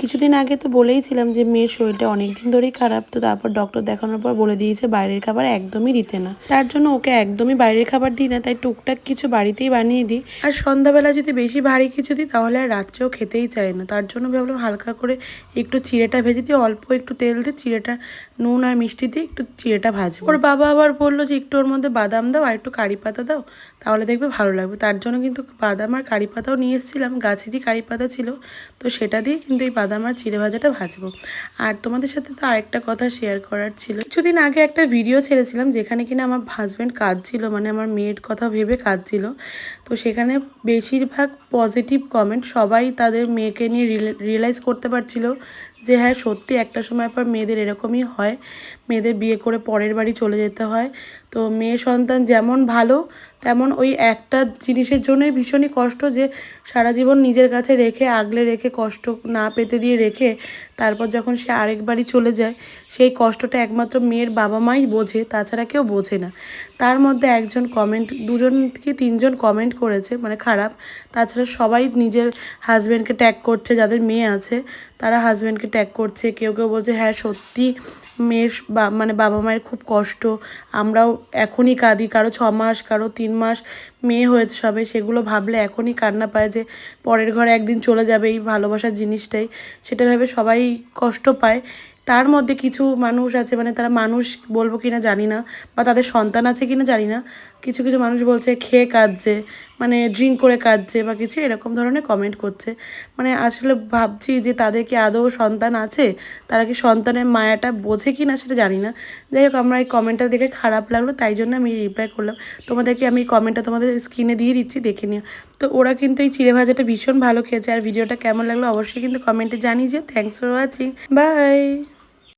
কিছুদিন আগে তো বলেইছিলাম যে মেয়ের শরীরটা অনেকদিন ধরেই খারাপ, তো তারপর ডক্টর দেখানোর পর বলে দিয়েছে বাইরের খাবার একদমই দিতে না। তার জন্য ওকে একদমই বাইরের খাবার দিই না, তাই টুকটাক কিছু বাড়িতেই বানিয়ে দিই। আর সন্ধ্যাবেলা যদি বেশি ভারী কিছু দিই তাহলে আর রাত্রেও খেতেই চায় না। তার জন্য ভাবলাম হালকা করে একটু চিড়েটা ভেজে দিই, অল্প একটু তেল দিয়ে চিড়েটা নুন আর মিষ্টি দিয়ে একটু চিড়েটা ভাজবো। ওর বাবা আবার বললো যে একটু ওর মধ্যে বাদাম দাও আর একটু কারি পাতা দাও, তাহলে দেখবে ভালো লাগবে। তার জন্য কিন্তু বাদাম আর কারি পাতাও নিয়ে এসেছিলাম, গাছেরই কারি পাতা ছিল, তো সেটা দিয়ে কিন্তু এই বাদাম আর চিড়ে ভাজাটা ভাজবো। আর তোমাদের সাথে তো আরেকটা কথা শেয়ার করার ছিল। কিছুদিন আগে একটা ভিডিও ছেড়েছিলাম যেখানে কিনা আমার হাজব্যান্ড কাঁদছিল, মানে আমার মেয়ের কথা ভেবে কাঁদছিল। তো সেখানে বেশিরভাগ পজিটিভ কমেন্ট, সবাই তাদের মেয়েকে নিয়ে রিয়েলাইজ করতে পারছিল যে হ্যাঁ সত্যি একটা সময় পর মেয়েদের এরকমই হয়, মেয়েদের বিয়ে করে পরের বাড়ি চলে যেতে হয়। তো মেয়ে সন্তান যেমন ভালো তেমন ওই একটা জিনিসের জন্যই ভীষণই কষ্ট, যে সারা জীবন নিজের কাছে রেখে আগলে রেখে কষ্ট না পেতে দিয়ে রেখে তারপর যখন সে আরেক বাড়ি চলে যায় সেই কষ্টটা একমাত্র মেয়ের বাবা মাই বোঝে, তাছাড়া কেউ বোঝে না। তার মধ্যে একজন কমেন্ট, দুজন থেকে তিনজন কমেন্ট করেছে মানে খারাপ, তাছাড়া সবাই নিজের হাজব্যান্ডকে ট্যাগ করছে, যাদের মেয়ে আছে তারা হাজব্যান্ডকে ট্যাগ করছে। কেউ কেউ বলছে হ্যাঁ সত্যি মেয়ের মানে বাবা মায়ের খুব কষ্ট, আমরাও এখনই কাঁদি, কারো 6 মাস কারো 3 মাস মেয়ে হয়েছে সবে, সেগুলো ভাবলে এখনই কান্না পায় যে পরের ঘরে একদিন চলে যাবে এই ভালোবাসার জিনিসটাই, সেটা ভেবে সবাই কষ্ট পায়। তার মধ্যে কিছু মানুষ আছে, মানে তারা মানুষ বলবো কিনা জানি না, বা তাদের সন্তান আছে কিনা জানি না, কিছু কিছু মানুষ বলছে খেয়ে কাঁদছে, মানে ড্রিঙ্ক করে কাঁদছে বা কিছু এরকম ধরনের কমেন্ট করছে। মানে আসলে ভাবছি যে তাদের কি আদৌ সন্তান আছে, তারা কি সন্তানের মায়াটা বোঝে কি না সেটা জানি না। যাই হোক, আমার এই কমেন্টটা দেখে খারাপ লাগলো, তাই জন্য আমি রিপ্লাই করলাম। তোমাদেরকে আমি কমেন্টটা তোমাদের স্ক্রিনে দিয়ে দিচ্ছি, দেখে নিও। তো ওরা কিন্তু এই চিড়ে ভাজাটা ভীষণ ভালো খেয়েছে। আর ভিডিওটা কেমন লাগলো অবশ্যই কিন্তু কমেন্টে জানিয়ে যে। Thanks for watching, by.